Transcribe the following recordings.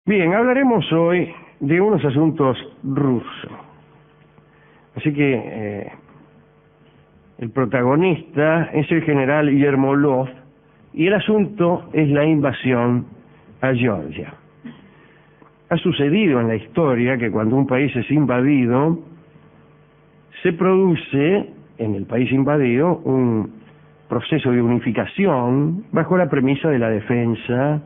Bien, hablaremos hoy de unos asuntos rusos. Así que el protagonista es el general Yermolov y el asunto es la invasión a Georgia. Ha sucedido en la historia que cuando un país es invadido, se produce en el país invadido un proceso de unificación bajo la premisa de la defensa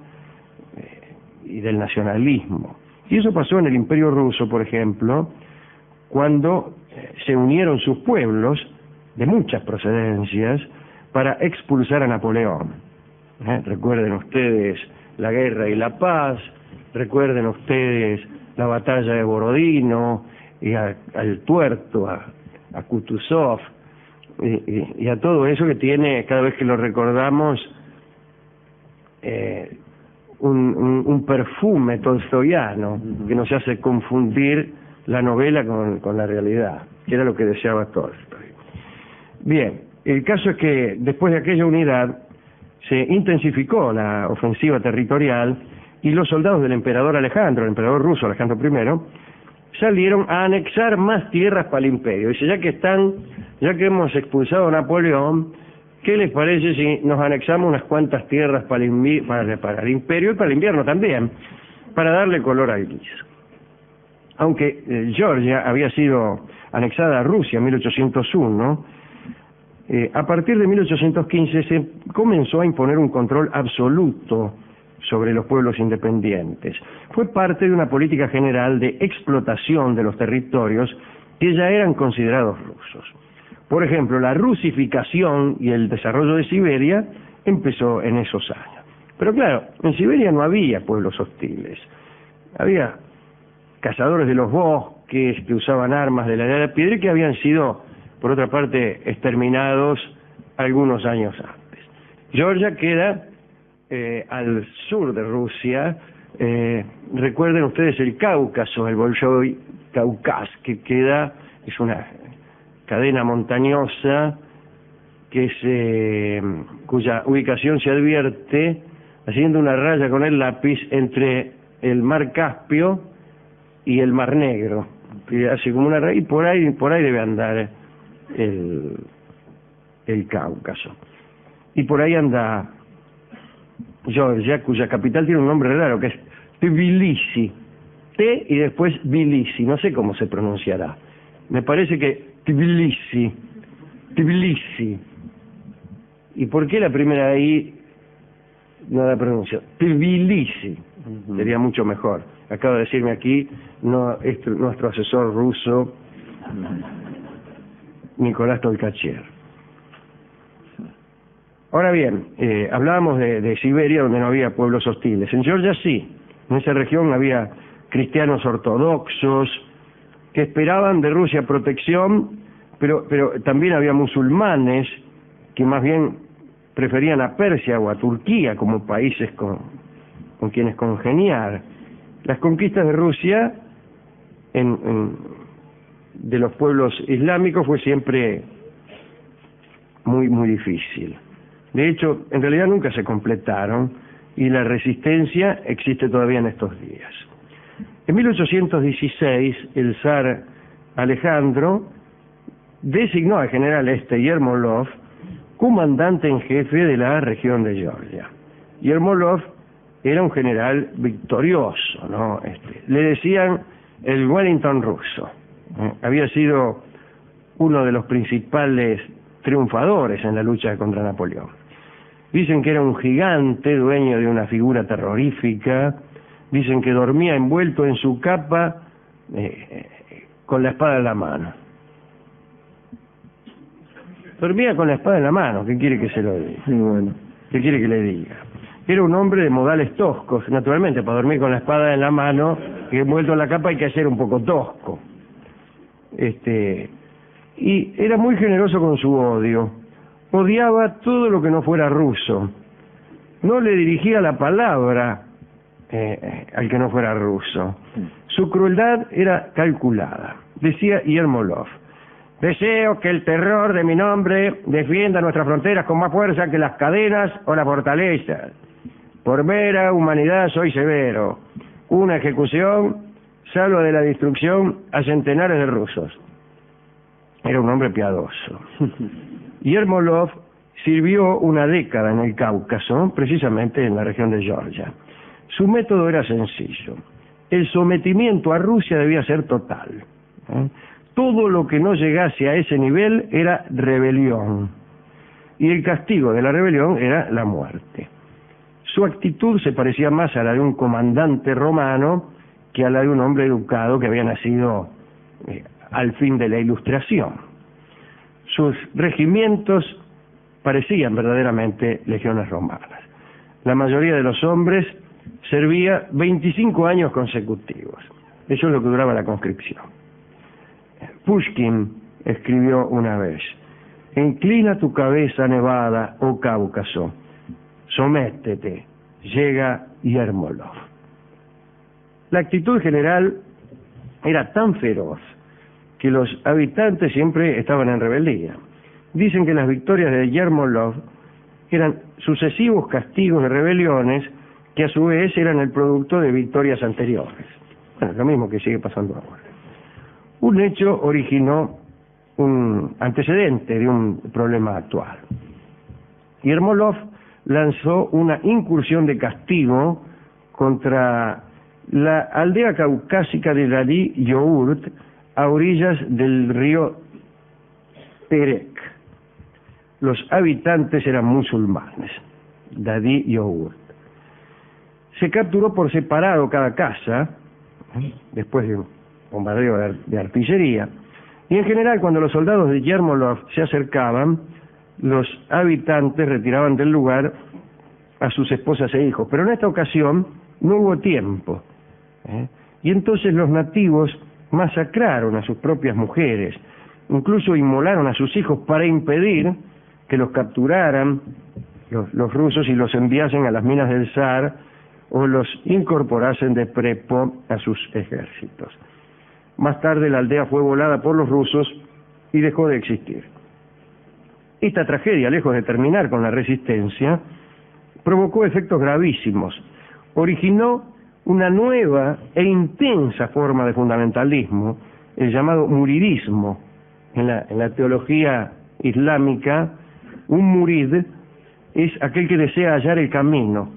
y del nacionalismo. Y eso pasó en el Imperio Ruso, por ejemplo, cuando se unieron sus pueblos de muchas procedencias para expulsar a Napoleón. Recuerden ustedes la Guerra y la Paz, recuerden ustedes la batalla de Borodino y al Tuerto, a Kutuzov, y a todo eso que tiene, cada vez que lo recordamos, un perfume tolstoyano que nos hace confundir la novela con la realidad, que era lo que deseaba Tolstoy. Bien, el caso es que después de aquella unidad se intensificó la ofensiva territorial y los soldados del emperador Alejandro, el emperador ruso Alejandro I, salieron a anexar más tierras para el imperio. Dice, ya que hemos expulsado a Napoleón, ¿qué les parece si nos anexamos unas cuantas tierras para el imperio y para el invierno también, para darle color al guiso? Aunque Georgia había sido anexada a Rusia en 1801, a partir de 1815 se comenzó a imponer un control absoluto sobre los pueblos independientes. Fue parte de una política general de explotación de los territorios que ya eran considerados rusos. Por ejemplo, la rusificación y el desarrollo de Siberia empezó en esos años. Pero claro, en Siberia no había pueblos hostiles. Había cazadores de los bosques que usaban armas de la edad de piedra y que habían sido, por otra parte, exterminados algunos años antes. Georgia queda al sur de Rusia. Recuerden ustedes el Cáucaso, el Bolshoi Kaukaz, que queda, es una cadena montañosa cuya ubicación se advierte haciendo una raya con el lápiz entre el mar Caspio y el mar Negro, que hace como una raya, y por ahí debe andar el Cáucaso. Y por ahí anda Georgia, cuya capital tiene un nombre raro, que es Tbilisi. T y después Tbilisi, no sé cómo se pronunciará. Me parece que Tbilisi. ¿Y por qué la primera I no la pronuncio? Tbilisi. Sería mucho mejor. Acaba de decirme aquí nuestro asesor ruso, Nicolás Tolkacher. Ahora bien, hablábamos de Siberia, donde no había pueblos hostiles. En Georgia sí. En esa región había cristianos ortodoxos que esperaban de Rusia protección, pero también había musulmanes que más bien preferían a Persia o a Turquía como países con quienes congeniar. Las conquistas de Rusia de los pueblos islámicos fue siempre muy difícil. De hecho, en realidad nunca se completaron y la resistencia existe todavía en estos días. En 1816, el zar Alejandro designó al general Yermolov comandante en jefe de la región de Georgia. Yermolov era un general victorioso, ¿no? Le decían el Wellington ruso. Había sido uno de los principales triunfadores en la lucha contra Napoleón. Dicen que era un gigante dueño de una figura terrorífica. Dicen que dormía envuelto en su capa con la espada en la mano. Dormía con la espada en la mano. ¿Qué quiere que se lo diga? Sí, bueno. ¿Qué quiere que le diga? Era un hombre de modales toscos. Naturalmente, para dormir con la espada en la mano y envuelto en la capa hay que ser un poco tosco. Y era muy generoso con su odio. Odiaba todo lo que no fuera ruso. No le dirigía la palabra al que no fuera ruso. Su crueldad era calculada. Decía Yermolov: deseo que el terror de mi nombre defienda nuestras fronteras con más fuerza que las cadenas o las fortalezas. Por mera humanidad soy severo. una ejecución salva de la destrucción a centenares de rusos. Era un hombre piadoso. Yermolov sirvió una década en el Cáucaso, precisamente en la región de Georgia. Su método era sencillo. El sometimiento a Rusia debía ser total. Todo lo que no llegase a ese nivel era rebelión. Y el castigo de la rebelión era la muerte. Su actitud se parecía más a la de un comandante romano que a la de un hombre educado que había nacido al fin de la Ilustración. Sus regimientos parecían verdaderamente legiones romanas. La mayoría de los hombres servía 25 años consecutivos. Eso es lo que duraba la conscripción. Pushkin escribió una vez: inclina tu cabeza nevada, oh Cáucaso, sométete, llega Yermolov. La actitud general era tan feroz que los habitantes siempre estaban en rebeldía. Dicen que las victorias de Yermolov eran sucesivos castigos de rebeliones que a su vez eran el producto de victorias anteriores. Bueno, lo mismo que sigue pasando ahora. Un hecho originó un antecedente de un problema actual. Yermolov lanzó una incursión de castigo contra la aldea caucásica de Dadi Yourt, a orillas del río Terek. Los habitantes eran musulmanes. Dadi Yourt. Se capturó por separado cada casa, después de un bombardeo de artillería, y en general cuando los soldados de Yermolov se acercaban, los habitantes retiraban del lugar a sus esposas e hijos. Pero en esta ocasión no hubo tiempo, y entonces los nativos masacraron a sus propias mujeres, incluso inmolaron a sus hijos para impedir que los capturaran los rusos y los enviasen a las minas del Zar o los incorporasen de prepo a sus ejércitos. Más tarde la aldea fue volada por los rusos y dejó de existir. Esta tragedia, lejos de terminar con la resistencia, provocó efectos gravísimos. Originó una nueva e intensa forma de fundamentalismo, el llamado muridismo. En la teología islámica, un murid es aquel que desea hallar el camino.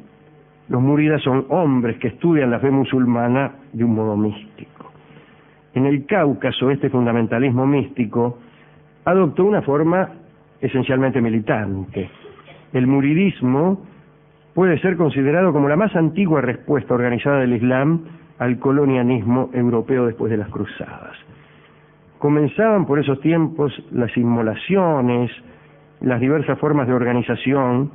Los muridas son hombres que estudian la fe musulmana de un modo místico. En el Cáucaso, este fundamentalismo místico adoptó una forma esencialmente militante. El muridismo puede ser considerado como la más antigua respuesta organizada del Islam al colonialismo europeo después de las cruzadas. Comenzaban por esos tiempos las inmolaciones, las diversas formas de organización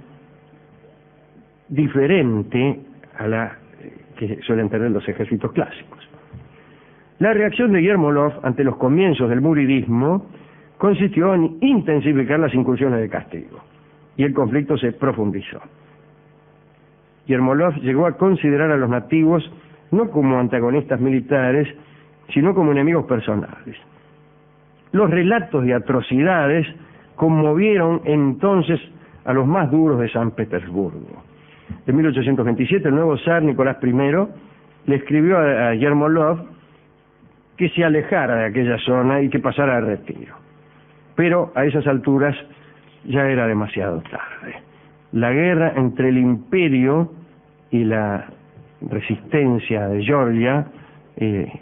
diferente a la que suelen tener los ejércitos clásicos. La reacción de Yermolov ante los comienzos del muridismo consistió en intensificar las incursiones de castigo, y el conflicto se profundizó. Yermolov llegó a considerar a los nativos no como antagonistas militares, sino como enemigos personales. Los relatos de atrocidades conmovieron entonces a los más duros de San Petersburgo. En 1827 el nuevo zar Nicolás I le escribió a Yermolov que se alejara de aquella zona y que pasara a retiro. Pero a esas alturas ya era demasiado tarde. La guerra entre el imperio y la resistencia de Georgia,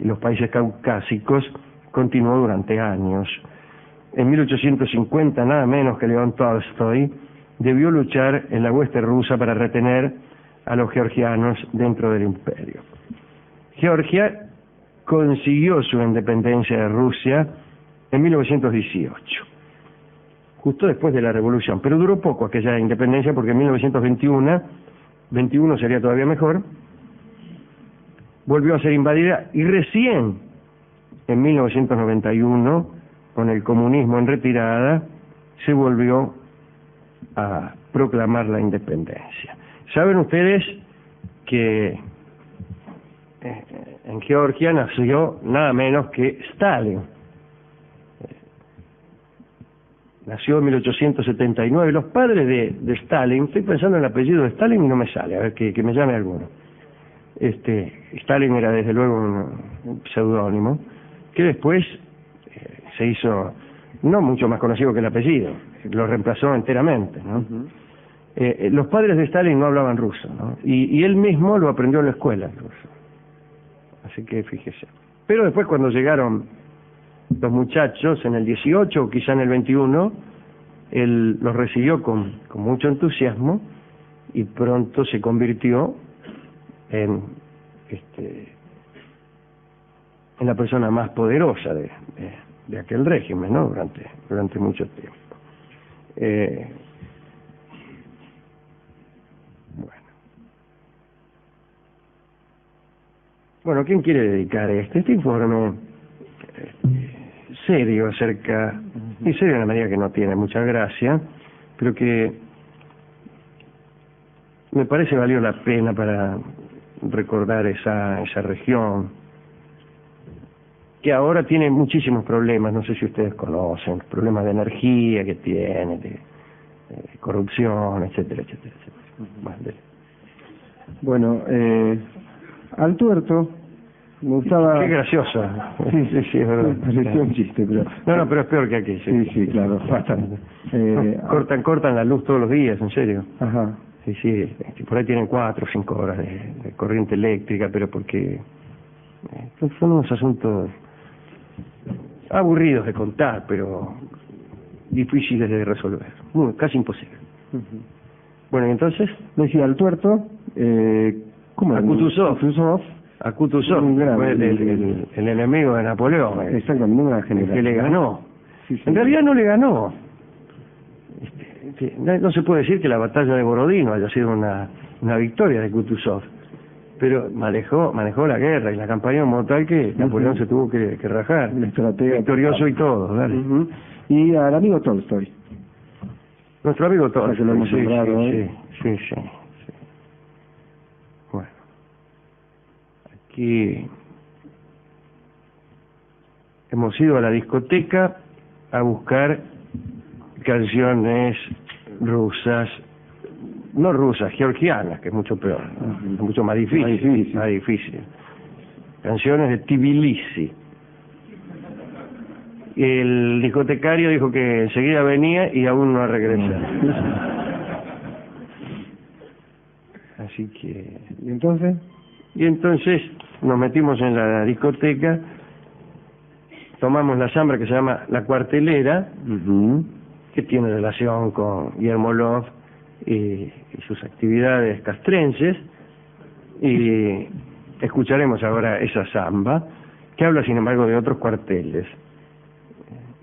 los países caucásicos, continuó durante años. En 1850, nada menos que León Tolstoy debió luchar en la hueste rusa para retener a los georgianos dentro del imperio. Georgia consiguió su independencia de Rusia en 1918, justo después de la revolución, pero duró poco aquella independencia porque en 1921 sería todavía mejor, volvió a ser invadida y recién en 1991, con el comunismo en retirada, se volvió a proclamar la independencia. ¿Saben ustedes que en Georgia nació nada menos que Stalin? Nació en 1879. Los padres de Stalin, estoy pensando en el apellido de Stalin y no me sale, a ver que me llame alguno. Stalin era desde luego un seudónimo, que después se hizo no mucho más conocido que el apellido, lo reemplazó enteramente, ¿no? Los padres de Stalin no hablaban ruso, ¿no? Y él mismo lo aprendió en la escuela, el ruso. Así que fíjese. Pero después, cuando llegaron los muchachos en el 18 o quizá en el 21, él los recibió con mucho entusiasmo y pronto se convirtió en la persona más poderosa de aquel régimen, ¿no? Durante mucho tiempo. Bueno, ¿quién quiere dedicar este informe serio acerca, y serio en la medida que no tiene mucha gracia, pero que me parece valió la pena para recordar esa región, que ahora tiene muchísimos problemas, no sé si ustedes conocen, problemas de energía que tiene, de corrupción, etcétera, etcétera, etcétera. Bueno, al tuerto me gustaba... Qué gracioso. Sí, es verdad. Parecía un chiste, pero... No, pero es peor que aquí. Sí, claro, bastante. Cortan la luz todos los días, en serio. Ajá. Sí, por ahí tienen 4 o 5 horas de corriente eléctrica, pero porque son unos asuntos aburridos de contar, pero difíciles de resolver, casi imposible. Bueno, y entonces decía al tuerto, ¿cómo era? A Kutuzov, fue el enemigo de Napoleón, exactamente, un gran general, que le ganó. Sí. En realidad no le ganó. No se puede decir que la batalla de Borodino haya sido una victoria de Kutuzov, pero manejó la guerra y la campaña de modo tal que Napoleón se tuvo que rajar, victorioso y todo, ¿vale? Y al amigo Tolstoy. Nuestro amigo Tolstoy, que lo hemos nombrado, sí. Bueno, aquí hemos ido a la discoteca a buscar canciones rusas, no rusas, georgianas, que es mucho peor, ¿no? Mucho más difícil. Canciones de Tbilisi. El discotecario dijo que enseguida venía y aún no ha regresado. Así que... ¿Y entonces nos metimos en la discoteca, tomamos la zambra que se llama La Cuartelera, que tiene relación con Yermolov y sus actividades castrenses, y escucharemos ahora esa samba, que habla sin embargo de otros cuarteles,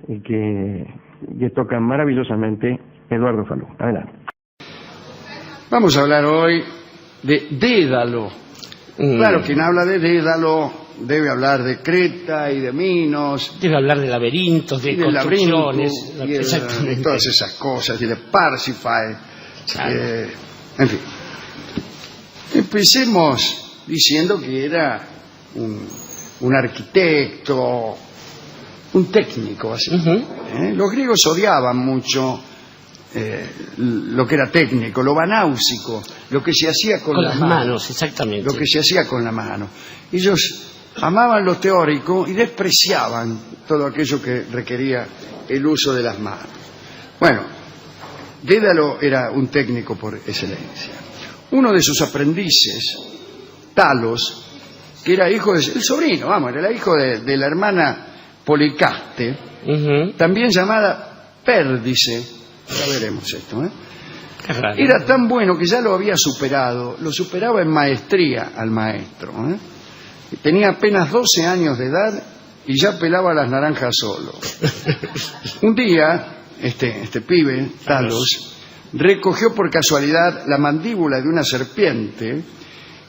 y que toca maravillosamente Eduardo Falú. Adelante. Vamos a hablar hoy de Dédalo. Claro, quien habla de Dédalo debe hablar de Creta y de Minos. Debe hablar de laberintos, de construcciones. Y de todas esas cosas, y de Parsifal. Claro. En fin. Empecemos diciendo que era un arquitecto, un técnico, así. Los griegos odiaban mucho lo que era técnico, lo banáusico, lo que se hacía con las manos. Exactamente. Lo que se hacía con la mano. Ellos amaban lo teórico y despreciaban todo aquello que requería el uso de las manos. Bueno, Dédalo era un técnico por excelencia. Uno de sus aprendices, Talos, que era hijo el sobrino, era el hijo de la hermana Policaste, también llamada Pérdice, ya veremos esto, era tan bueno que ya lo había superado, lo superaba en maestría al maestro, tenía apenas 12 años de edad y ya pelaba las naranjas solo. Un día, este pibe, Talos, recogió por casualidad la mandíbula de una serpiente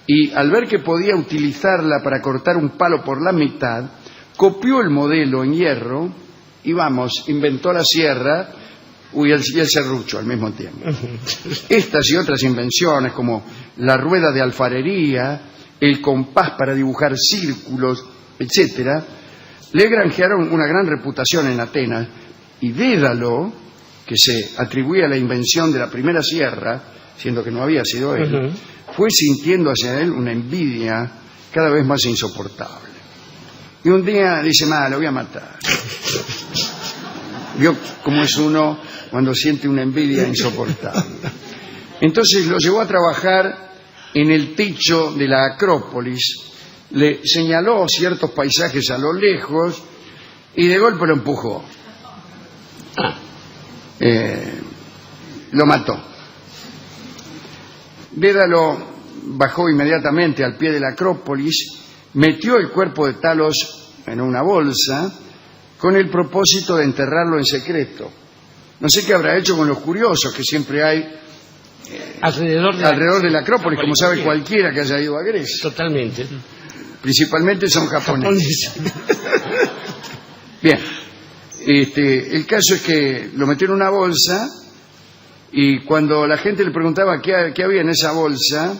y al ver que podía utilizarla para cortar un palo por la mitad, copió el modelo en hierro y inventó la sierra y el serrucho al mismo tiempo. Estas y otras invenciones como la rueda de alfarería, el compás para dibujar círculos, etcétera, le granjearon una gran reputación en Atenas, y Dédalo, que se atribuía la invención de la primera sierra, siendo que no había sido él, fue sintiendo hacia él una envidia cada vez más insoportable. Y un día dice, lo voy a matar. Vio cómo es uno cuando siente una envidia insoportable. Entonces lo llevó a trabajar en el techo de la Acrópolis, le señaló ciertos paisajes a lo lejos y de golpe lo empujó. Lo mató. Dédalo bajó inmediatamente al pie de la Acrópolis, metió el cuerpo de Talos en una bolsa con el propósito de enterrarlo en secreto. No sé qué habrá hecho con los curiosos que siempre hay alrededor de la Acrópolis, como sabe cualquiera que haya ido a Grecia. Totalmente. Principalmente son japoneses. Bien. El caso es que lo metió en una bolsa y cuando la gente le preguntaba qué había en esa bolsa,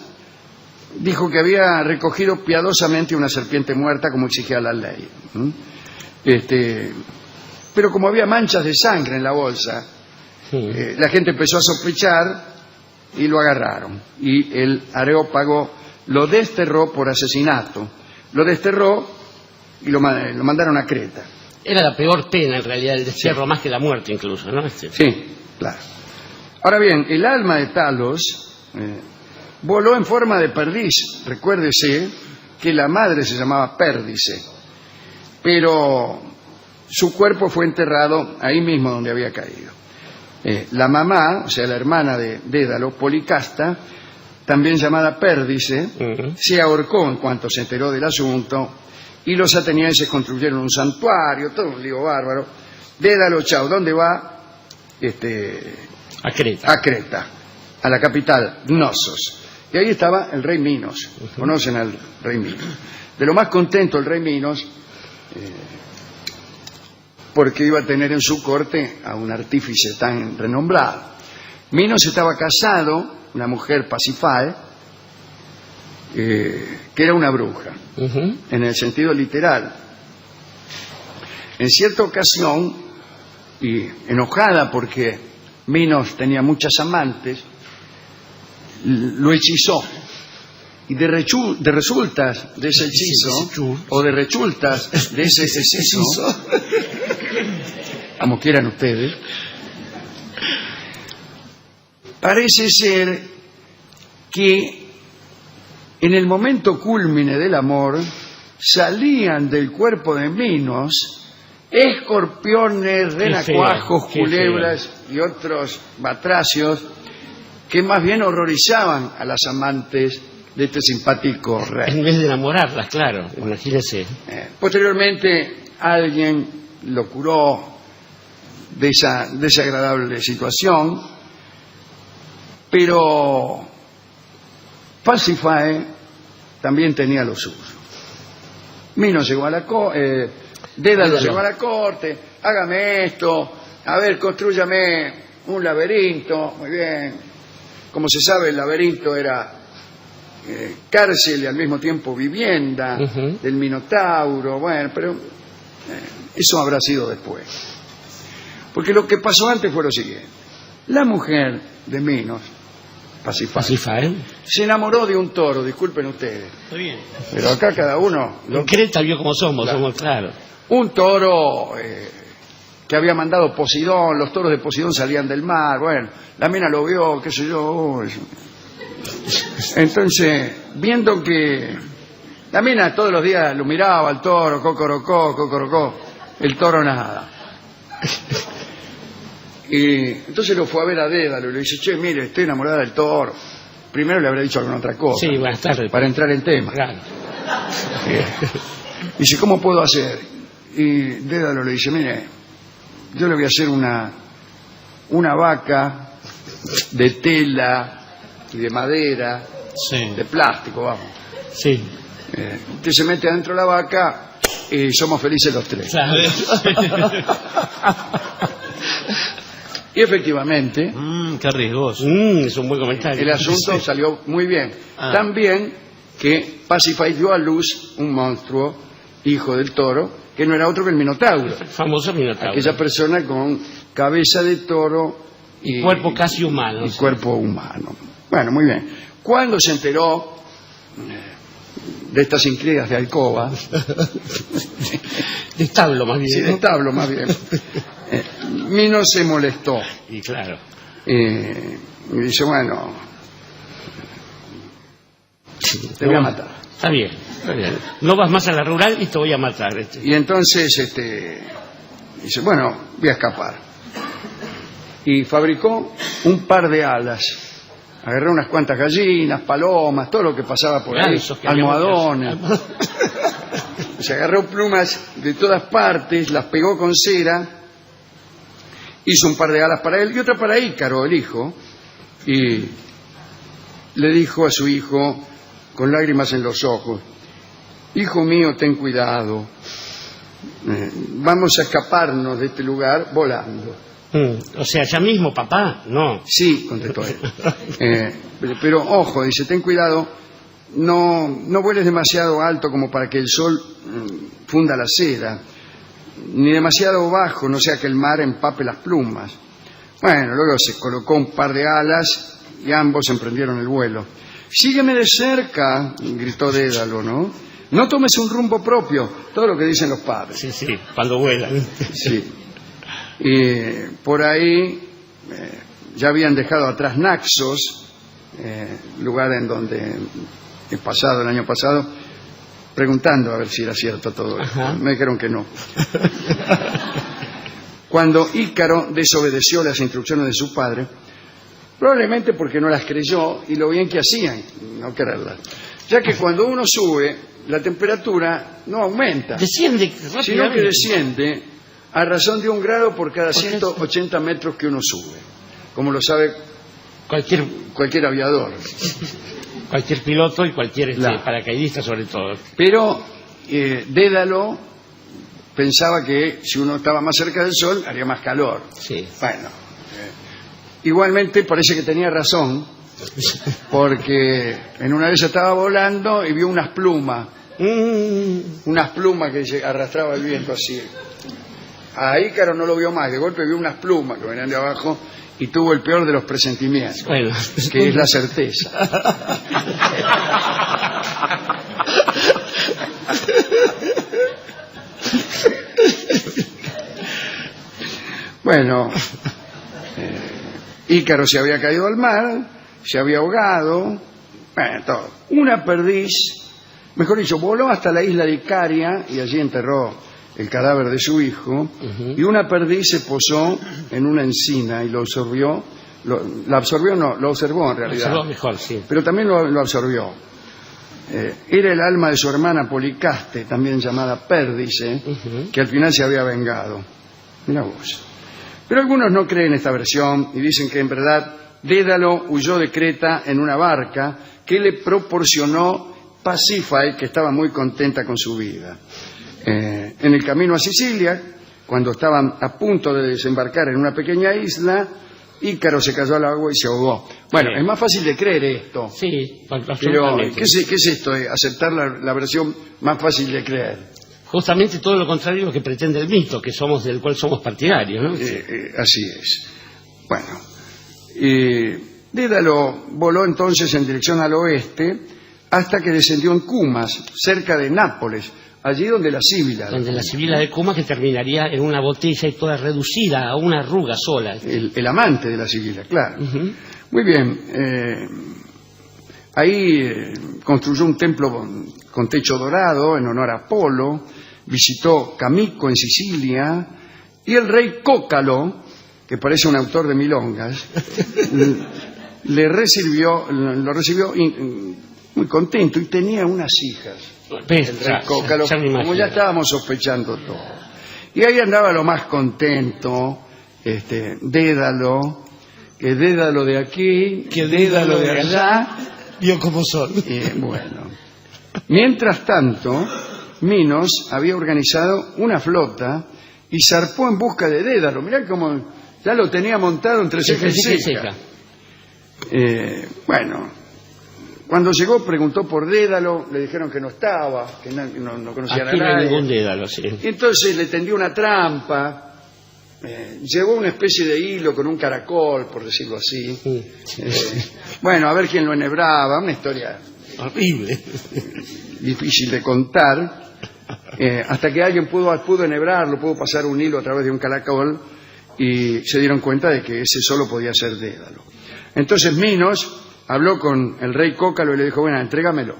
dijo que había recogido piadosamente una serpiente muerta como exigía la ley. Pero como había manchas de sangre en la bolsa, la gente empezó a sospechar y lo agarraron. Y el Areópago lo desterró por asesinato. Lo desterró y lo mandaron a Creta. Era la peor pena, en realidad, el destierro, más que la muerte incluso, ¿no? Sí, claro. Ahora bien, el alma de Talos voló en forma de perdiz. Recuérdese que la madre se llamaba Pérdice, pero su cuerpo fue enterrado ahí mismo donde había caído. La mamá, o sea, la hermana de Dédalo, Policasta, también llamada Pérdice, se ahorcó en cuanto se enteró del asunto y los atenienses construyeron un santuario, todo un lío bárbaro. Dédalo, chao, ¿dónde va? A Creta. A Creta, a la capital, Knossos. Y ahí estaba el rey Minos. ¿Conocen al rey Minos? De lo más contento el rey Minos, porque iba a tener en su corte a un artífice tan renombrado. Minos estaba casado, una mujer Pasifae, que era una bruja, en el sentido literal. En cierta ocasión, y enojada porque Minos tenía muchas amantes, lo hechizó. Y de resultas de ese hechizo, o de resultas de ese hechizo, como quieran ustedes, parece ser que en el momento cúlmine del amor salían del cuerpo de Minos escorpiones, renacuajos, culebras y otros batracios que más bien horrorizaban a las amantes de este simpático rey. En vez de enamorarlas, claro, imagínese. Posteriormente alguien lo curó de esa desagradable situación, pero Pasifae también tenía lo suyo. Minos llegó a la Dédalo llegó a la corte, hágame esto, a ver, constrúyame un laberinto, muy bien. Como se sabe, el laberinto era cárcel y al mismo tiempo vivienda del Minotauro, bueno, pero eso habrá sido después. Porque lo que pasó antes fue lo siguiente. La mujer de Minos, Pasifae, se enamoró de un toro, disculpen ustedes. Está bien. Pero acá cada uno... En Creta vio cómo somos, claro. Un toro que había mandado Poseidón, los toros de Poseidón salían del mar, bueno, la mina lo vio, qué sé yo. Entonces, viendo que la mina todos los días lo miraba al toro, cocorocó, el toro nada. Y entonces lo fue a ver a Dédalo y le dice, che, mire, estoy enamorada del toro. Primero le habrá dicho alguna otra cosa. Sí, buenas tardes. Para entrar en tema. Claro. Dice, ¿cómo puedo hacer? Y Dédalo le dice, mire, yo le voy a hacer una vaca de tela y de madera, de plástico, vamos. Sí. Usted se mete adentro de la vaca y somos felices los tres. Claro. Y efectivamente... qué riesgoso. Es un buen comentario. El asunto salió muy bien. También que Pasifae dio a luz un monstruo, hijo del toro, que no era otro que el Minotauro. El famoso Minotauro. Aquella persona con cabeza de toro y cuerpo casi humano. Y cuerpo humano. Bueno, muy bien. Cuando se enteró de estas intrigas de alcoba, De establo más bien. sí, de ¿no? establo más bien, Minos se molestó. Y claro. Y dice, bueno, te voy a matar. Está bien, está bien. No vas más a la rural y te voy a matar. Y entonces dice, bueno, voy a escapar. Y fabricó un par de alas. Agarró unas cuantas gallinas, palomas, todo lo que pasaba por ahí, Gansos que almohadones. Se agarró plumas de todas partes, las pegó con cera, hizo un par de alas para él y otra para Ícaro, el hijo, y le dijo a su hijo, con lágrimas en los ojos, hijo mío, ten cuidado, vamos a escaparnos de este lugar volando. O sea, ya mismo, papá, no. Sí, contestó él. Pero ojo, dice, ten cuidado, no vueles demasiado alto como para que el sol funda la seda, ni demasiado bajo, no sea que el mar empape las plumas. Bueno, luego se colocó un par de alas y ambos emprendieron el vuelo. Sígueme de cerca, gritó Dédalo, ¿no? No tomes un rumbo propio, todo lo que dicen los padres. Sí, sí, cuando vuelan. Sí. Y por ahí ya habían dejado atrás Naxos, lugar en donde el año pasado, preguntando a ver si era cierto todo esto. Ajá. Me dijeron que no. Cuando Ícaro desobedeció las instrucciones de su padre, probablemente porque no las creyó y lo bien que hacían, no quererlas, ya que cuando uno sube, la temperatura no aumenta, Desciende sino rápidamente. que desciende a razón de 1 grado por cada 180 metros que uno sube, como lo sabe cualquier aviador. Cualquier piloto y cualquier Claro. paracaidista sobre todo. Pero Dédalo pensaba que si uno estaba más cerca del sol haría más calor. Sí. Bueno, igualmente parece que tenía razón, porque en una vez estaba volando y vio unas plumas que se arrastraba el viento así. A Ícaro no lo vio más, de golpe vio unas plumas que venían de abajo y tuvo el peor de los presentimientos, Bueno. que es la certeza. Bueno, Ícaro se había caído al mar, se había ahogado, bueno, todo. Una perdiz, mejor dicho, voló hasta la isla de Icaria y allí enterró el cadáver de su hijo, y una perdiz se posó en una encina y lo absorbió, lo observó en realidad, Observó mejor, sí. pero también lo absorbió. Era el alma de su hermana Policaste, también llamada Pérdice, que al final se había vengado. Mira vos. Pero algunos no creen esta versión y dicen que en verdad Dédalo huyó de Creta en una barca que le proporcionó Pasífae, que estaba muy contenta con su vida. En el camino a Sicilia, cuando estaban a punto de desembarcar en una pequeña isla, Ícaro se cayó al agua y se ahogó. Bueno, Sí. es más fácil de creer esto. Sí, Pero, absolutamente. ¿qué es esto de aceptar la versión más fácil de creer? Justamente todo lo contrario a lo que pretende el mito, del cual somos partidarios, ¿no? Así es. Bueno, Dédalo voló entonces en dirección al oeste hasta que descendió en Cumas, cerca de Nápoles, allí donde la Síbila, Donde la sibila de Cuma, que terminaría en una botella y toda reducida a una arruga sola. el amante de la Síbila, claro. Ujú. Muy bien, ahí construyó un templo con techo dorado en honor a Apolo, visitó Camico en Sicilia, y el rey Cócalo, que parece un autor de milongas, lo recibió muy contento y tenía unas hijas. ¿Ves? El rey Cócalo, Ya me como imagino. ya estábamos sospechando todo. Y ahí andaba lo más contento, Dédalo, que Dédalo de aquí, que Dédalo de allá. Vio cómo son. Bueno, mientras tanto, Minos había organizado una flota y zarpó en busca de Dédalo. Mirá cómo ya lo tenía montado entre ceja y ceja. Bueno, cuando llegó preguntó por Dédalo, le dijeron que no estaba, que no conocían Aquí a no hay nadie. ningún Dédalo, sí. Y entonces le tendió una trampa, llevó una especie de hilo con un caracol, por decirlo así. Bueno, a ver quién lo enhebraba, una historia horrible, difícil de contar, hasta que alguien pudo enhebrarlo, pudo pasar un hilo a través de un caracol y se dieron cuenta de que ese solo podía ser Dédalo. Entonces Minos habló con el rey Cócalo y le dijo, bueno, entrégamelo.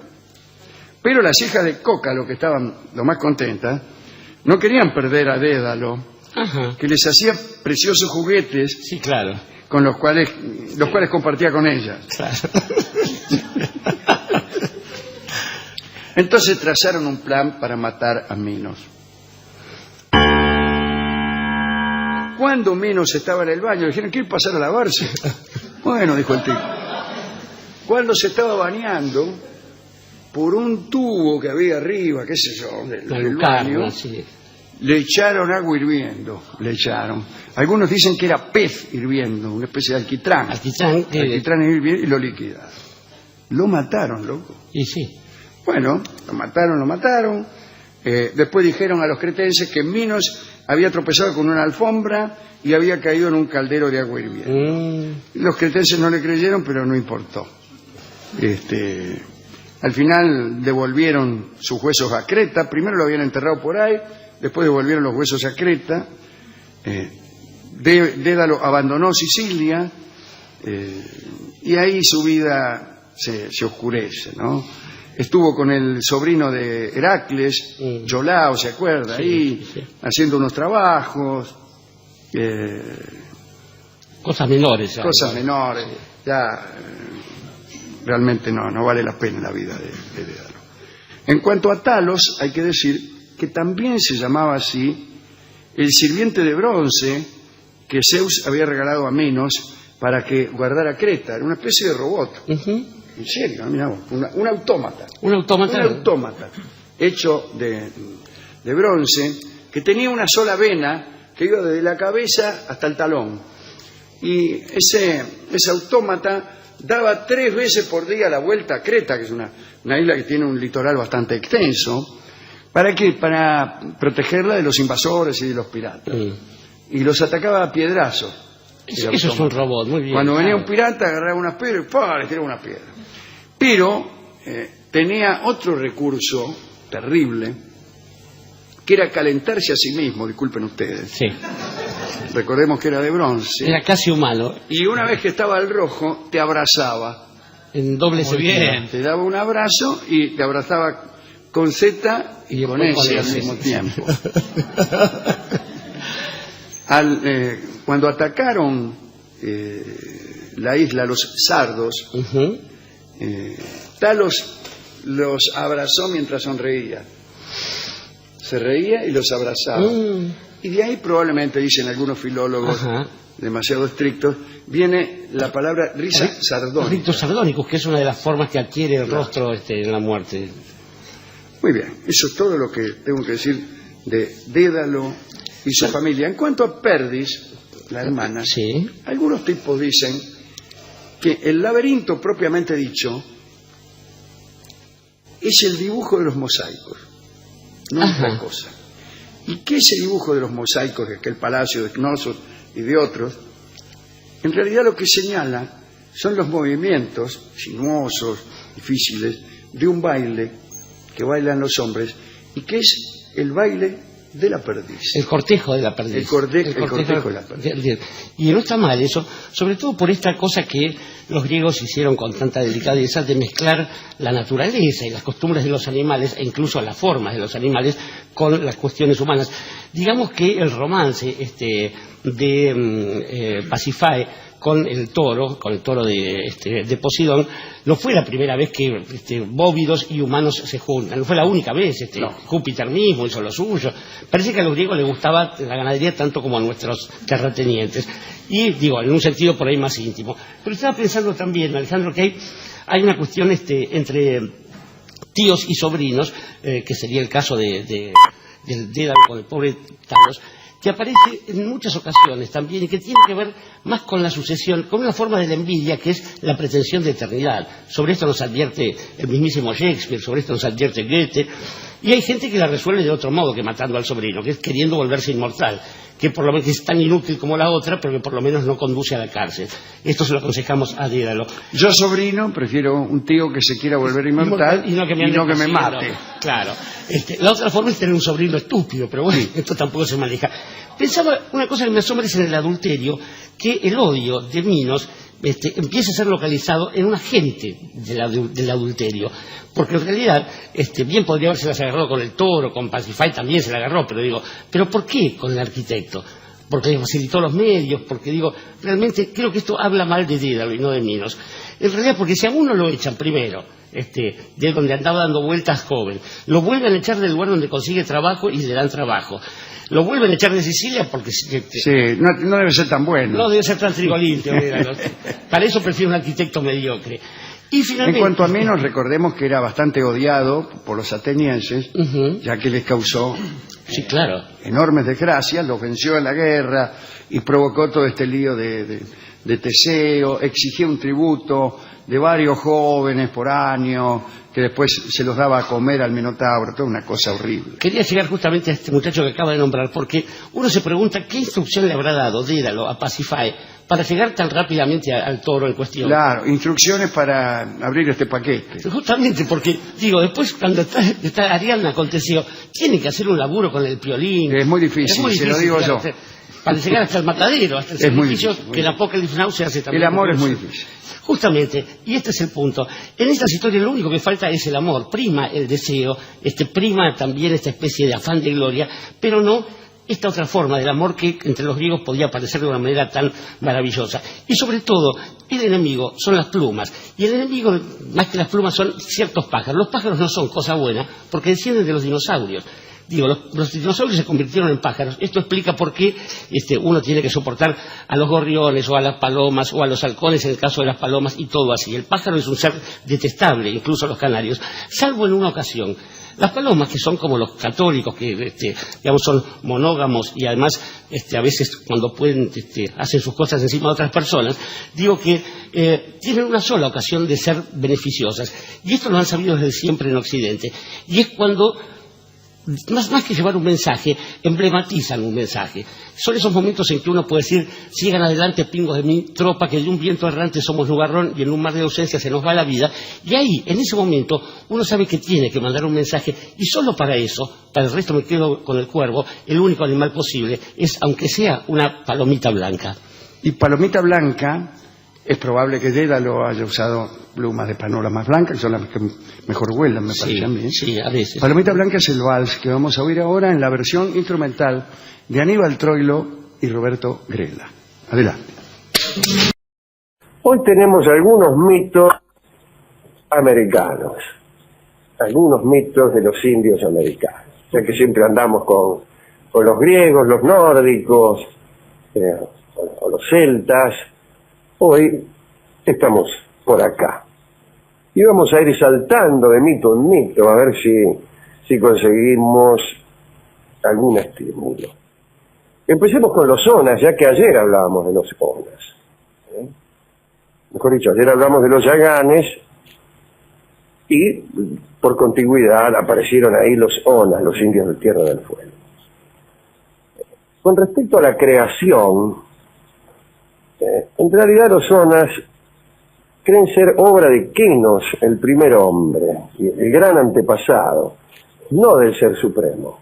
Pero las hijas de Cócalo, que estaban lo más contentas, no querían perder a Dédalo, ajá, que les hacía preciosos juguetes, sí, claro, con los cuales compartía con ellas. claro. Entonces trazaron un plan para matar a Minos. Cuando Minos estaba en el baño, le dijeron, ¿quiere pasar a lavarse? Bueno, dijo el tipo. Cuando se estaba bañando, por un tubo que había arriba, qué sé yo, del baño, sí, le echaron agua hirviendo, Algunos dicen que era pez hirviendo, una especie de alquitrán. Alquitrán hirviendo y lo liquidaron. Lo mataron, loco. Y sí. Bueno, lo mataron. Después dijeron a los cretenses que Minos había tropezado con una alfombra y había caído en un caldero de agua hirviendo. Los cretenses no le creyeron, pero no importó. Al final devolvieron sus huesos a Creta. Primero lo habían enterrado por ahí, después devolvieron los huesos a Creta. Dédalo abandonó Sicilia y ahí su vida se oscurece, ¿no? Estuvo con el sobrino de Heracles, Yolao, ¿se acuerda? Sí, ahí sí, haciendo unos trabajos. Cosas menores. Menores. Ya realmente no vale la pena la vida de Dédalo. En cuanto a Talos, hay que decir que también se llamaba así el sirviente de bronce que Zeus había regalado a Minos para que guardara Creta. Era una especie de robot. En serio, mirá vos, un autómata. Un autómata hecho de bronce que tenía una sola vena que iba desde la cabeza hasta el talón. Y ese autómata daba 3 veces por día la vuelta a Creta, que es una isla que tiene un litoral bastante extenso. ¿Para qué? Para protegerla de los invasores y de los piratas. Y los atacaba a piedrazos. Eso es un robot, muy bien. Cuando venía un pirata, agarraba unas piedras y le tiraba una piedra. Pero tenía otro recurso terrible, que era calentarse a sí mismo, disculpen ustedes. Sí. Recordemos que era de bronce. Era casi humano. Y una vez que estaba al rojo, te abrazaba. En doble sentido. Te daba un abrazo y te abrazaba con Z y con S al mismo tiempo. Cuando atacaron la isla los sardos, Talos los abrazó mientras sonreía. Se reía y los abrazaba. Y de ahí probablemente, dicen algunos filólogos demasiado estrictos, viene la palabra risa sardónica. Ritos sardónicos, que es una de las formas que adquiere el rostro en la muerte. Muy bien, eso es todo lo que tengo que decir de Dédalo y su familia. En cuanto a Perdis, la hermana, algunos tipos dicen que el laberinto propiamente dicho es el dibujo de los mosaicos, no es otra cosa. ¿Y qué es el dibujo de los mosaicos de aquel palacio de Cnosos y de otros? En realidad lo que señala son los movimientos sinuosos, difíciles, de un baile que bailan los hombres y que es el baile de la perdiz. El cortejo de la perdiz. El cortejo de la perdiz. Y no está mal eso, sobre todo por esta cosa que los griegos hicieron con tanta delicadeza de mezclar la naturaleza y las costumbres de los animales, e incluso las formas de los animales, con las cuestiones humanas. Digamos que el romance de Pasífae con el toro de Poseidón, no fue la primera vez que bóvidos y humanos se juntan, no fue la única vez. No. Júpiter mismo hizo lo suyo. Parece que a los griegos les gustaba la ganadería tanto como a nuestros terratenientes. Y digo, en un sentido por ahí más íntimo. Pero estaba pensando también, Alejandro, que hay una cuestión entre tíos y sobrinos, que sería el caso del Dédalo con el pobre Talos, que aparece en muchas ocasiones también y que tiene que ver más con la sucesión, con una forma de la envidia que es la pretensión de eternidad. Sobre esto nos advierte el mismísimo Shakespeare, sobre esto nos advierte Goethe, Y hay gente que la resuelve de otro modo que matando al sobrino, que es queriendo volverse inmortal, que por lo menos es tan inútil como la otra, pero que por lo menos no conduce a la cárcel. Esto se lo aconsejamos a Dédalo. Yo, sobrino, prefiero un tío que se quiera volver inmortal y no que me mate. Claro. La otra forma es tener un sobrino estúpido, pero bueno, esto tampoco se maneja. Pensaba, una cosa que me asombra es en el adulterio, que el odio de Minos empieza a ser localizado en un agente del adulterio. Porque en realidad, bien podría haberse las agarrado con el Toro, con Pacify también se la agarró, pero ¿por qué con el arquitecto? Porque le facilitó los medios, porque realmente creo que esto habla mal de Dédalo y no de Minos. En realidad, porque si a uno lo echan primero, de donde andaba dando vueltas joven, lo vuelven a echar del lugar donde consigue trabajo y le dan trabajo. Lo vuelven a echar de Sicilia porque... Sí, no debe ser tan bueno. No debe ser tan trigolín. Para eso prefiero un arquitecto mediocre. Y finalmente, en cuanto a Minos, recordemos que era bastante odiado por los atenienses, ya que les causó sí, claro, enormes desgracias, los venció en la guerra y provocó todo este lío de Teseo, exigía un tributo de varios jóvenes por año, que después se los daba a comer al Minotauro, toda una cosa horrible. Quería llegar justamente a este muchacho que acaba de nombrar, porque uno se pregunta qué instrucción le habrá dado Dédalo a Pacify para llegar tan rápidamente al Toro en cuestión. Claro, instrucciones para abrir este paquete. Justamente porque, después cuando está Ariadna con Teseo, tiene que hacer un laburo con el piolín. Es muy difícil, se lo digo yo. Para llegar hasta el matadero, hasta el sacrificio, que el Apocalipsis Now se hace también. El amor es muy difícil. Justamente, y este es el punto. En estas historias lo único que falta es el amor. Prima el deseo, prima también esta especie de afán de gloria, pero no esta otra forma del amor que entre los griegos podía aparecer de una manera tan maravillosa. Y sobre todo, el enemigo son las plumas. Y el enemigo, más que las plumas, son ciertos pájaros. Los pájaros no son cosa buena porque descienden de los dinosaurios. Los dinosaurios se convirtieron en pájaros. Esto explica por qué uno tiene que soportar a los gorriones o a las palomas o a los halcones en el caso de las palomas y todo así. El pájaro es un ser detestable, incluso los canarios, salvo en una ocasión. Las palomas, que son como los católicos, que son monógamos y además a veces cuando pueden hacen sus cosas encima de otras personas, que tienen una sola ocasión de ser beneficiosas. Y esto lo han sabido desde siempre en Occidente. Y es cuando... Más que llevar un mensaje, emblematizan un mensaje. Son esos momentos en que uno puede decir, sigan adelante pingos de mi tropa, que de un viento errante somos nubarrón y en un mar de ausencia se nos va la vida. Y ahí, en ese momento, uno sabe que tiene que mandar un mensaje y solo para eso, para el resto me quedo con el cuervo, el único animal posible es, aunque sea una palomita blanca. Y palomita blanca, es probable que Dédalo haya usado plumas de panoramas blancas, que son las que mejor vuelan, me parece a mí. Sí, a veces. Palomita blanca es el vals que vamos a oír ahora en la versión instrumental de Aníbal Troilo y Roberto Grela. Adelante. Hoy tenemos algunos mitos americanos, algunos mitos de los indios americanos, ya que siempre andamos con los griegos, los nórdicos, o los celtas. Hoy estamos por acá y vamos a ir saltando de mito en mito a ver si conseguimos algún estímulo. Empecemos con los onas, ya que ayer hablábamos de los onas. Mejor dicho, ayer hablamos de los yaganes y por contigüidad aparecieron ahí los onas, los indios de Tierra del Fuego. Con respecto a la creación, en realidad los onas creen ser obra de Kenos, el primer hombre, el gran antepasado, no del Ser Supremo.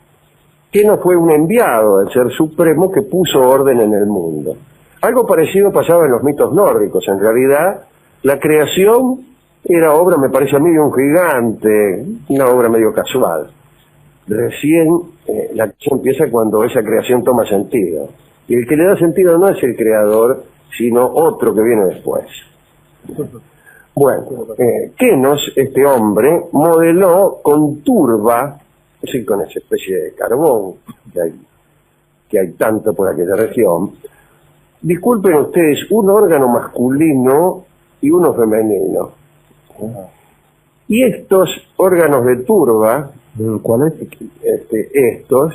Kenos fue un enviado del Ser Supremo que puso orden en el mundo. Algo parecido pasaba en los mitos nórdicos. En realidad, la creación era obra, me parece a mí, de un gigante, una obra medio casual. Recién la creación empieza cuando esa creación toma sentido. Y el que le da sentido no es el creador, sino otro que viene después. Bueno, Kenos, este hombre, modeló con turba, es decir, con esa especie de carbón que hay tanto por aquella región. Disculpen ustedes, un órgano masculino y uno femenino. Y estos órganos de turba, ¿cuáles? Estos,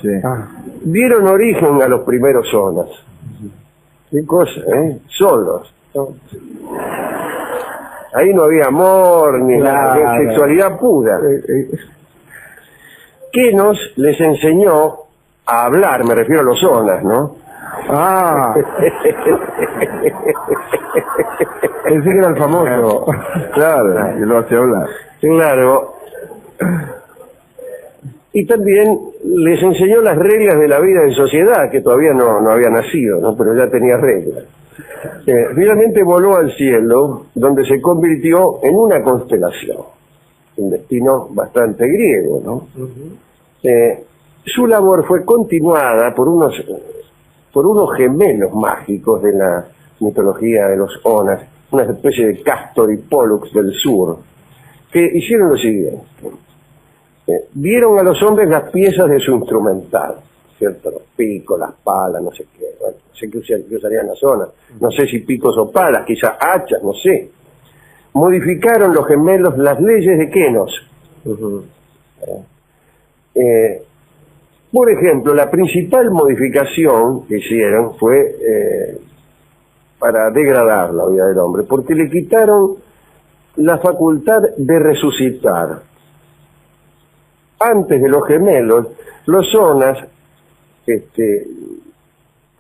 dieron origen a los primeros onas. ¿Qué cosa, Solos. Ahí no había amor, ni sexualidad pura. Kenos les enseñó a hablar, me refiero a los zonas, ¿no? Ah, ese que era el famoso. Claro, que lo hace hablar. Claro. Y también les enseñó las reglas de la vida en sociedad, que todavía no había nacido, ¿no? Pero ya tenía reglas. Finalmente voló al cielo, donde se convirtió en una constelación. Un destino bastante griego, ¿no? Su labor fue continuada por unos gemelos mágicos de la mitología de los Onas, una especie de Castor y Pollux del sur, que hicieron lo siguiente. Dieron a los hombres las piezas de su instrumental, ¿cierto? Los picos, las palas, no sé qué, bueno, no sé qué usarían las zonas, no sé si picos o palas, quizás hachas, no sé. Modificaron los gemelos las leyes de Kenos. Por ejemplo, la principal modificación que hicieron fue para degradar la vida del hombre, porque le quitaron la facultad de resucitar. Antes de los gemelos, los Onas,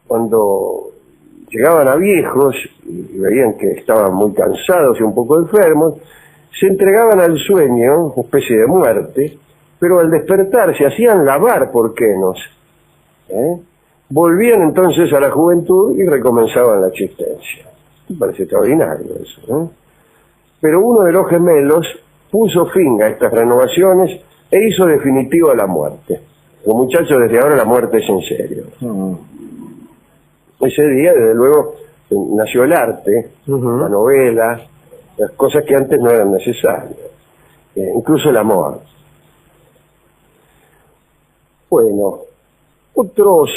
cuando llegaban a viejos y veían que estaban muy cansados y un poco enfermos, se entregaban al sueño, una especie de muerte, pero al despertar se hacían lavar por Kenos. Volvían entonces a la juventud y recomenzaban la existencia. Me parece extraordinario eso, ¿no? Pero uno de los gemelos puso fin a estas renovaciones e hizo definitiva la muerte. Los muchachos, desde ahora la muerte es en serio. Ese día, desde luego, nació el arte, la novela, las cosas que antes no eran necesarias, incluso el amor. Bueno, otros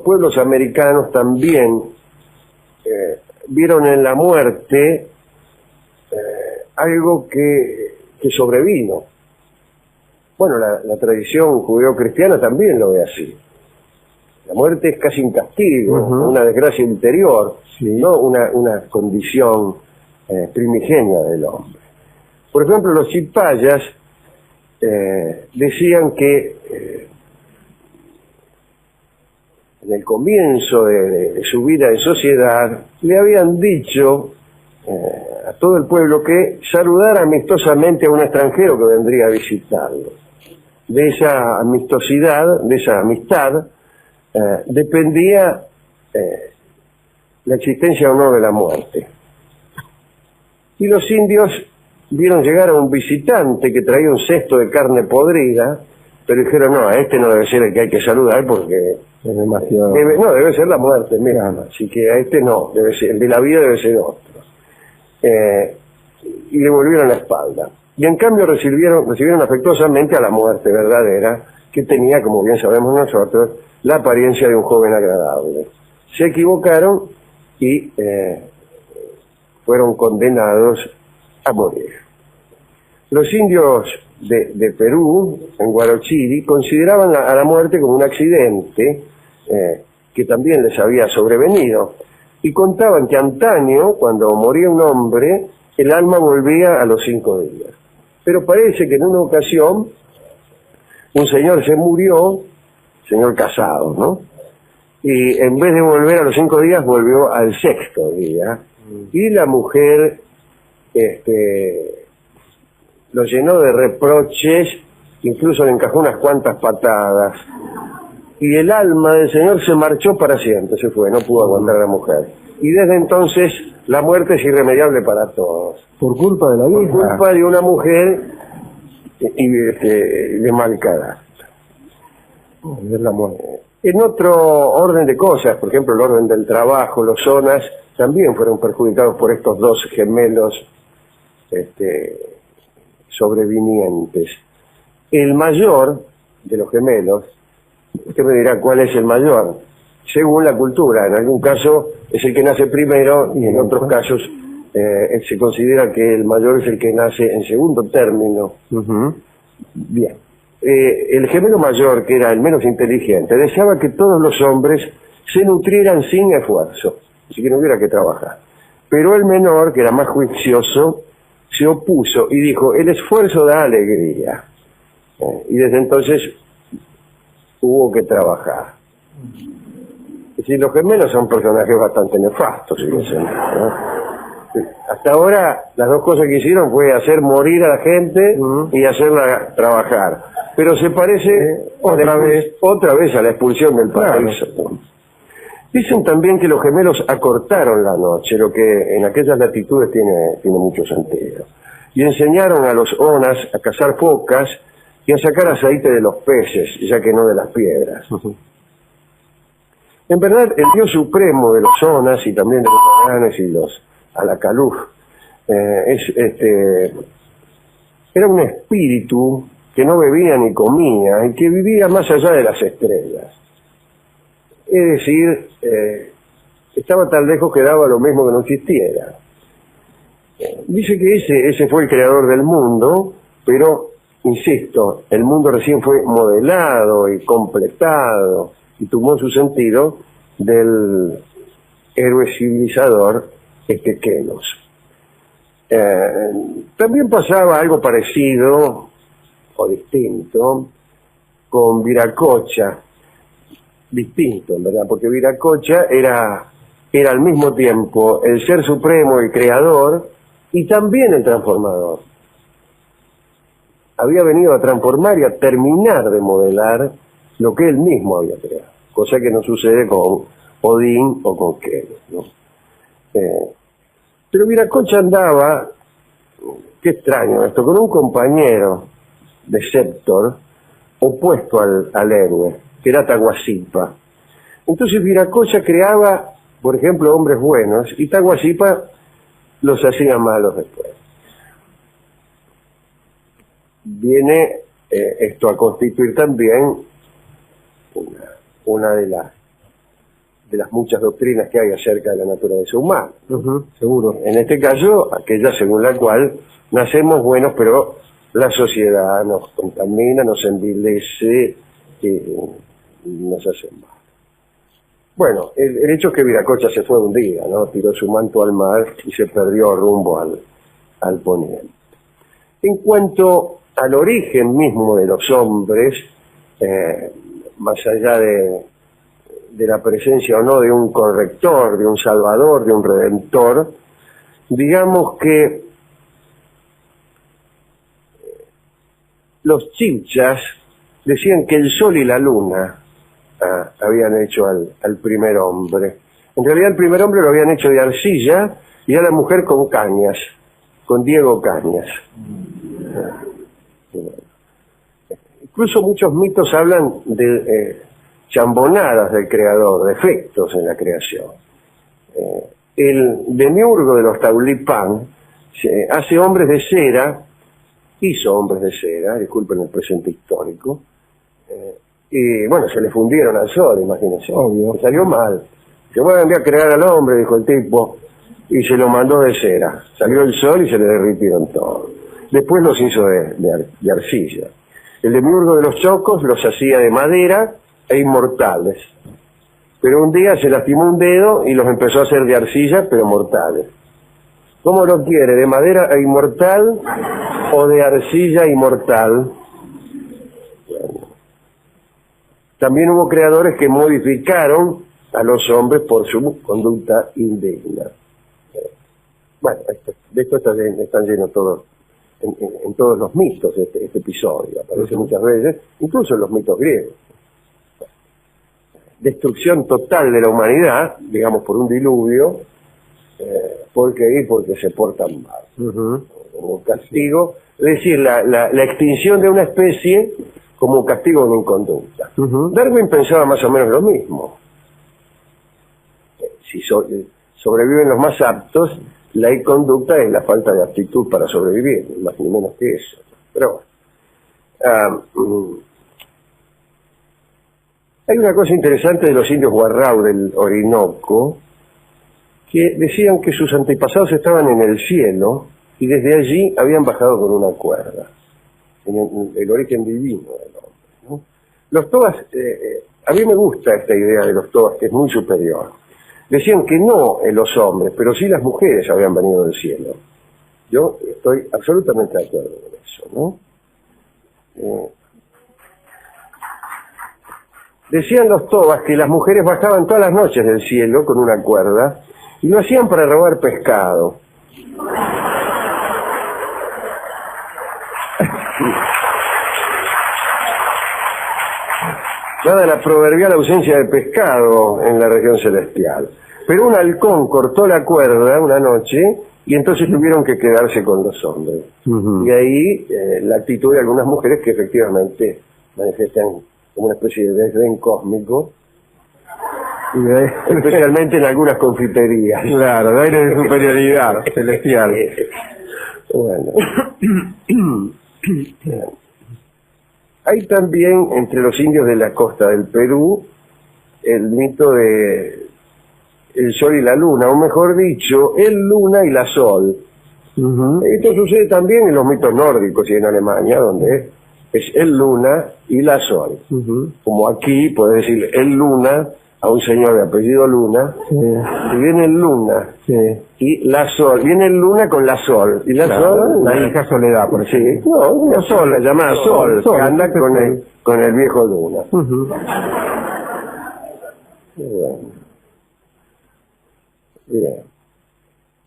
pueblos americanos también vieron en la muerte algo que sobrevino. Bueno, la tradición judeocristiana también lo ve así. La muerte es casi un castigo, una desgracia interior, no una condición primigenia del hombre. Por ejemplo, los cipayas decían que en el comienzo de su vida en sociedad le habían dicho a todo el pueblo que saludara amistosamente a un extranjero que vendría a visitarlo. De esa amistosidad, de esa amistad, dependía la existencia o no de la muerte. Y los indios vieron llegar a un visitante que traía un cesto de carne podrida, pero dijeron, no, a este no debe ser el que hay que saludar porque Es demasiado. debe ser la muerte, mira, así que a este no, debe ser, el de la vida debe ser otro. Y le volvieron la espalda. Y en cambio recibieron afectuosamente a la muerte verdadera, que tenía, como bien sabemos nosotros, la apariencia de un joven agradable. Se equivocaron y fueron condenados a morir. Los indios de Perú, en Huarochiri, consideraban a la muerte como un accidente que también les había sobrevenido, y contaban que antaño, cuando moría un hombre, el alma volvía a los 5 días. Pero parece que en una ocasión un señor se murió, señor casado, ¿no? Y en vez de volver a los 5 días, volvió al 6º día. Y la mujer lo llenó de reproches, incluso le encajó unas cuantas patadas. Y el alma del señor se marchó para siempre, se fue, no pudo aguantar a la mujer. Y desde entonces la muerte es irremediable para todos. Por culpa de la vieja. Por culpa de una mujer de mal carácter. Es la muerte. En otro orden de cosas, por ejemplo el orden del trabajo, los Onas también fueron perjudicados por estos dos gemelos sobrevinientes. El mayor de los gemelos, usted me dirá cuál es el mayor, según la cultura, en algún caso es el que nace primero y en otros casos se considera que el mayor es el que nace en segundo término. Bien. El gemelo mayor, que era el menos inteligente, deseaba que todos los hombres se nutrieran sin esfuerzo, así que no hubiera que trabajar. Pero el menor, que era más juicioso, se opuso y dijo, el esfuerzo da alegría. Y desde entonces hubo que trabajar. Es decir, los gemelos son personajes bastante nefastos, fíjense, ¿no? Hasta ahora las dos cosas que hicieron fue hacer morir a la gente y hacerla trabajar. Pero se parece otra vez a la expulsión del paraíso. Dicen también que los gemelos acortaron la noche, lo que en aquellas latitudes tiene mucho sentido. Y enseñaron a los onas a cazar focas y a sacar aceite de los peces, ya que no de las piedras. En verdad, el dios supremo de los onas y también de los Maganes y los Alacaluf era un espíritu que no bebía ni comía y que vivía más allá de las estrellas. Es decir, estaba tan lejos que daba lo mismo que no existiera. Dice que ese fue el creador del mundo, pero, insisto, el mundo recién fue modelado y completado y tomó su sentido del héroe civilizador Kelos. También pasaba algo parecido o distinto con Viracocha, distinto, en verdad, porque Viracocha era al mismo tiempo el ser supremo, el creador y también el transformador. Había venido a transformar y a terminar de modelar lo que él mismo había creado, cosa que no sucede con Odín o con Kelos, ¿no? Pero Viracocha andaba, qué extraño esto, con un compañero de Septor opuesto al héroe, que era Taguasipa. Entonces Viracocha creaba, por ejemplo, hombres buenos, y Taguasipa los hacía malos después. Viene esto a constituir también una de las muchas doctrinas que hay acerca de la naturaleza humana. Seguro. En este caso, aquella según la cual nacemos buenos, pero la sociedad nos contamina, nos envilece, nos hace mal. Bueno, el hecho es que Viracocha se fue un día, ¿no? Tiró su manto al mar y se perdió rumbo al poniente. En cuanto al origen mismo de los hombres, más allá de la presencia o no de un corrector, de un salvador, de un redentor, digamos que los chibchas decían que el sol y la luna habían hecho al primer hombre. En realidad el primer hombre lo habían hecho de arcilla y a la mujer con Cañas, con Diego Cañas. Incluso muchos mitos hablan de chambonadas del creador, defectos en la creación. El demiurgo de los Taulipán hace hombres de cera, hizo hombres de cera, disculpen el presente histórico, y bueno, se le fundieron al sol, imagínense. Obvio. Salió mal. Se voy a enviar a crear al hombre, dijo el tipo, y se lo mandó de cera. Salió el sol y se le derritieron todos. Después los hizo de arcilla. El demiurgo de los chocos los hacía de madera e inmortales. Pero un día se lastimó un dedo y los empezó a hacer de arcilla, pero mortales. ¿Cómo lo quiere? ¿De madera e inmortal o de arcilla inmortal? Bueno. También hubo creadores que modificaron a los hombres por su conducta indigna. Bueno, de esto están llenos todos, en todos los mitos este episodio. Aparece muchas veces, incluso en los mitos griegos. Destrucción total de la humanidad, digamos por un diluvio, porque se portan mal. Como castigo, es decir, la extinción de una especie como castigo de una inconducta. Darwin pensaba más o menos lo mismo. Si sobreviven los más aptos, la inconducta es la falta de aptitud para sobrevivir, ni más ni menos que eso. Pero hay una cosa interesante de los indios Guarrao del Orinoco, que decían que sus antepasados estaban en el cielo y desde allí habían bajado con una cuerda, en el origen divino del hombre, ¿no? Los toas, a mí me gusta esta idea de los toas, que es muy superior. Decían que no los hombres, pero sí las mujeres habían venido del cielo. Yo estoy absolutamente de acuerdo con eso, ¿no? Decían los tobas que las mujeres bajaban todas las noches del cielo con una cuerda y lo hacían para robar pescado. Dada la proverbial ausencia de pescado en la región celestial. Pero un halcón cortó la cuerda una noche y entonces tuvieron que quedarse con los hombres. Y ahí la actitud de algunas mujeres que efectivamente manifiestan como una especie de desdén cósmico, especialmente en algunas confiterías. Claro, de aire de superioridad celestial. Bueno. Hay también entre los indios de la costa del Perú el mito de el sol y la luna, o mejor dicho, el luna y la sol. Esto sucede también en los mitos nórdicos y en Alemania, donde es el luna y la sol. Como aquí puedes decir el luna a un señor de apellido Luna, y viene el luna y la sol, viene el luna con la sol, y la sol, la hija Soledad, por ejemplo. No, una sol, la llamada sol, que anda con el viejo Luna. Bueno. Bien.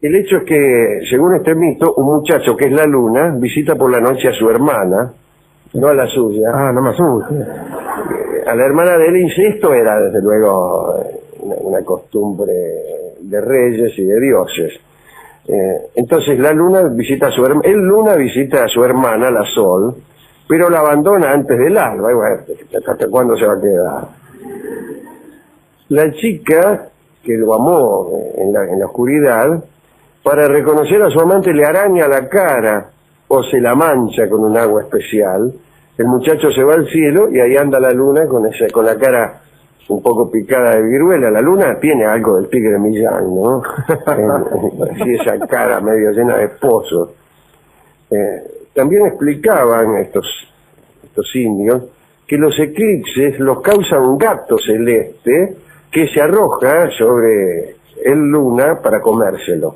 El hecho es que, según este mito, un muchacho que es la luna visita por la noche a su hermana, no a la suya. Ah, no me asuste. A la hermana de él, insisto, era desde luego una costumbre de reyes y de dioses. Entonces la luna visita a su hermana, el luna visita a su hermana, la sol, pero la abandona antes del alba. Y bueno, ¿hasta cuándo se va a quedar? La chica, que lo amó en la oscuridad, para reconocer a su amante le araña la cara o se la mancha con un agua especial. El muchacho se va al cielo y ahí anda la luna con la cara un poco picada de viruela. La luna tiene algo del tigre Millán, ¿no? Así esa cara medio llena de pozos. También explicaban estos indios que los eclipses los causa un gato celeste que se arroja sobre el luna para comérselo.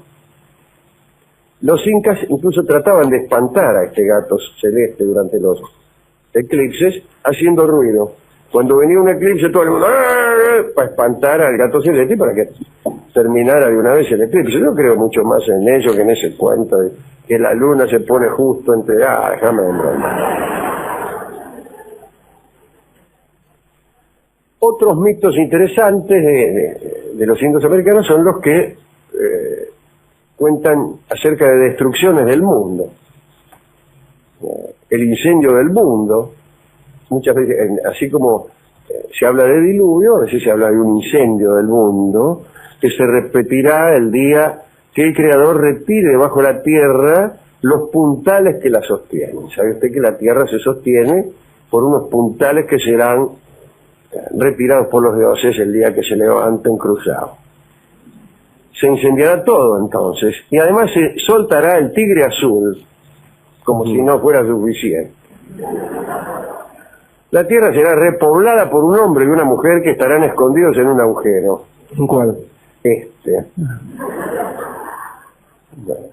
Los incas incluso trataban de espantar a este gato celeste durante los eclipses haciendo ruido. Cuando venía un eclipse todo el mundo para espantar al gato celeste para que terminara de una vez el eclipse. Yo creo mucho más en ello que en ese cuento de que la luna se pone justo entre... déjame de broma. Otros mitos interesantes de los indios americanos son los que cuentan acerca de destrucciones del mundo. El incendio del mundo, muchas veces, así como se habla de diluvio, a veces se habla de un incendio del mundo, que se repetirá el día que el Creador retire debajo de la tierra los puntales que la sostienen. ¿Sabe usted que la tierra se sostiene por unos puntales que serán retirados por los dioses el día que se levanten cruzados? Se incendiará todo entonces, y además se soltará el tigre azul, como si no fuera suficiente. La tierra será repoblada por un hombre y una mujer que estarán escondidos en un agujero. ¿Cuál? Bueno.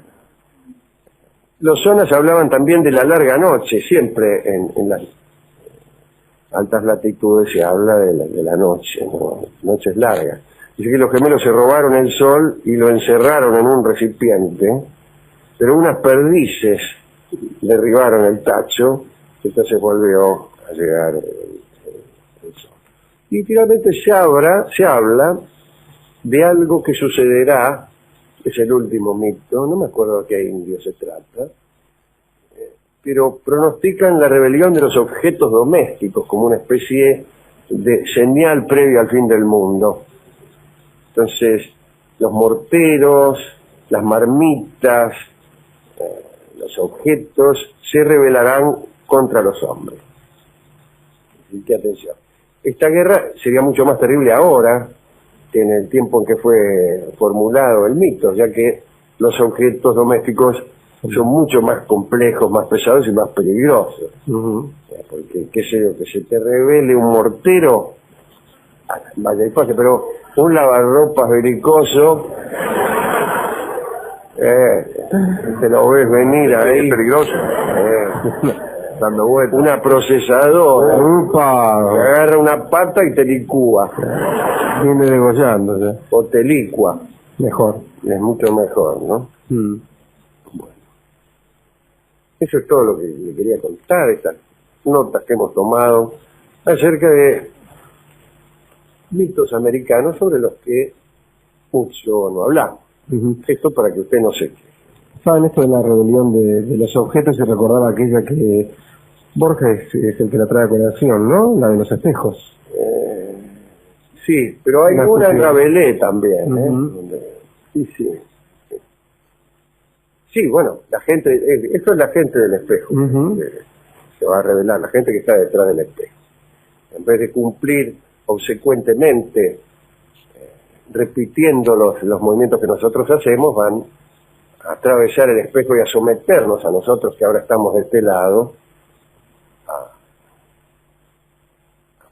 Los zonas hablaban también de la larga noche, siempre en las altas latitudes se habla de la noche, ¿no? Noches largas. Dice que los gemelos se robaron el sol y lo encerraron en un recipiente, pero unas perdices derribaron el tacho, entonces volvió a llegar el sol. Y finalmente se habla de algo que sucederá, es el último mito, no me acuerdo de qué indio se trata, pero pronostican la rebelión de los objetos domésticos como una especie de señal previa al fin del mundo. Entonces, los morteros, las marmitas, los objetos se rebelarán contra los hombres. Así que atención. Esta guerra sería mucho más terrible ahora que en el tiempo en que fue formulado el mito, ya que los objetos domésticos son mucho más complejos, más pesados y más peligrosos. Porque, qué sé yo, que se te revele un mortero, vaya y pase, pero un lavarropas belicoso, te lo ves venir ahí. Es peligroso. Dando vueltas. Una procesadora. agarra una pata y te licúa. Viene degollándose. O te licua. Mejor. Es mucho mejor, ¿no? Bueno. Eso es todo lo que le quería contar, estas notas que hemos tomado acerca de mitos americanos sobre los que mucho no hablamos. Esto para que usted no se quede. ¿Saben esto de la rebelión de los objetos? Y recordaba aquella que Borges es el que la trae a colación, ¿no? La de los espejos. Sí, pero hay una en Rabelais también, Sí, sí. Sí, bueno, la gente, eso es la gente del espejo, se va a revelar, la gente que está detrás del espejo. En vez de cumplir obsecuentemente, repitiendo los movimientos que nosotros hacemos, van a atravesar el espejo y a someternos a nosotros, que ahora estamos de este lado,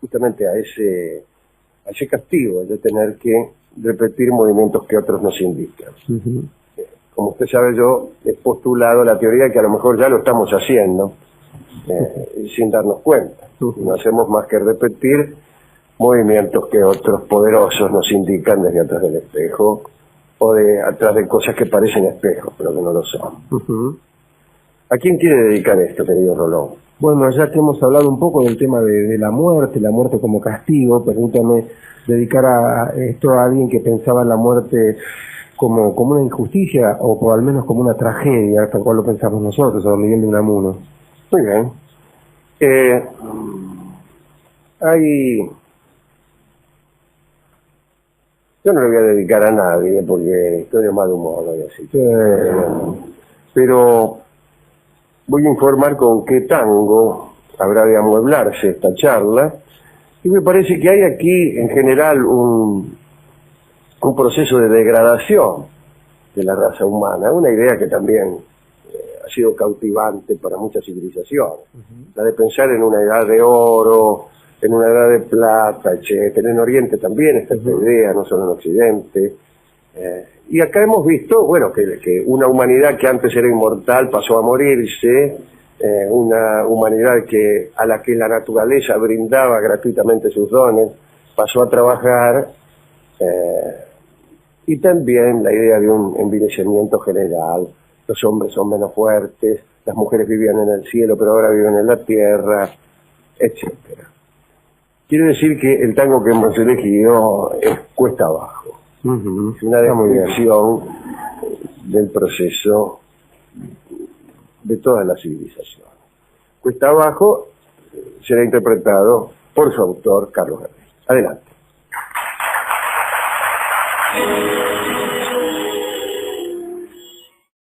justamente a ese castigo de tener que repetir movimientos que otros nos indican. Como usted sabe, yo he postulado la teoría que a lo mejor ya lo estamos haciendo sin darnos cuenta. No hacemos más que repetir movimientos que otros poderosos nos indican desde atrás del espejo o de atrás de cosas que parecen espejos, pero que no lo son. ¿A quién quiere dedicar esto, querido Rolón? Bueno, ya que hemos hablado un poco del tema de la muerte como castigo, permítame dedicar a esto a alguien que pensaba en la muerte como una injusticia o al menos como una tragedia, tal cual lo pensamos nosotros, a don Miguel de Unamuno. Muy bien. Yo no le voy a dedicar a nadie porque estoy de mal humor hoy, así. Pero voy a informar con qué tango habrá de amueblarse esta charla, y me parece que hay aquí en general un proceso de degradación de la raza humana, una idea que también ha sido cautivante para muchas civilizaciones, la de pensar en una edad de oro, en una edad de plata, etcétera. En Oriente también está esta idea, no solo en Occidente. Y acá hemos visto, bueno, que una humanidad que antes era inmortal pasó a morirse, una humanidad a la que la naturaleza brindaba gratuitamente sus dones, pasó a trabajar, y también la idea de un envilecimiento general. Los hombres son menos fuertes, las mujeres vivían en el cielo, pero ahora viven en la tierra, etcétera. Quiere decir que el tango que hemos elegido es Cuesta Abajo. Es una descripción del proceso de todas las civilizaciones. Cuesta Abajo será interpretado por su autor, Carlos Gardel. Adelante.